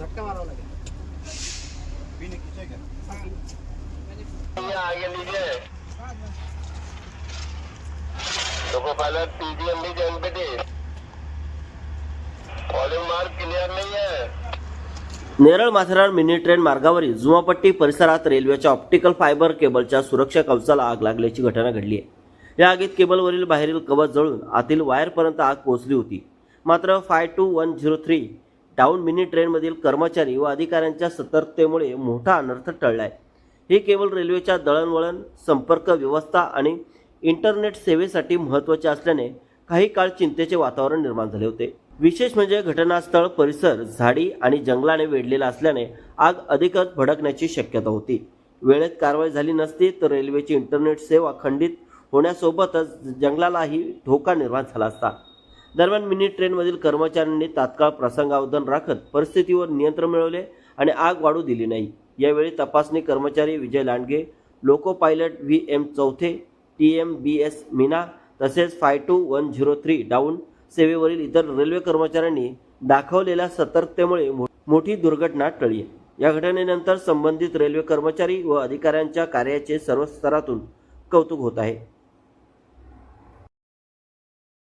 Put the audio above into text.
झटका मारावा लागेल. आगे लीजिए loco pilot PGMB JNPT calling mark clear नहीं है. नेरळ माथेरान मिनी ट्रेन मार्गावरील जुमापट्टी परिसरात रेल्वेच्या ऑप्टिकल फायबर केबलच्या सुरक्षा कवचाला आग लागल्याची घटना घडली आहे. या आगीत केबलवरील बाहेरील कवच जळून आतील वायरपर्यंत आग पोहोचली होती. मात्र 5103 डाऊन मिनी ट्रेनमधील कर्मचारी व अधिकाऱ्यांच्या सतर्कतेमुळे मोठा अनर्थ टळला आहे. ही केबल रेल्वेच्या दळणवळण, संपर्क व्यवस्था आणि इंटरनेट सेवेसाठी महत्त्वाचे असल्याने काही काळ चिंतेचे वातावरण निर्माण झाले होते. विशेष म्हणजे घटनास्थळ परिसर झाडी आणि जंगलाने वेढलेला असल्याने आग अधिकच भडकण्याची शक्यता होती. वेळेत कारवाई झाली नसती तर रेल्वेची इंटरनेट सेवा खंडित होण्यासोबतच जंगलालाही धोका निर्माण झाला असता. दरम्यान मिनी ट्रेनमधील कर्मचाऱ्यांनी तात्काळ प्रसंगावधान राखत परिस्थितीवर नियंत्रण मिळवले आणि आग वाढू दिली नाही. यावेळी तपासणी कर्मचारी विजय लांडगे, लोको पायलट VM चौथे, TMBS मीना तसेच 5103 डाऊन सेवेवरील इतर रेल्वे कर्मचाऱ्यांनी दाखवलेल्या सतर्कतेमुळे मोठी दुर्घटना टळली. या घटनेनंतर संबंधित रेल्वे कर्मचारी व अधिकाऱ्यांच्या कार्याचे सर्व स्तरातून कौतुक होत आहे.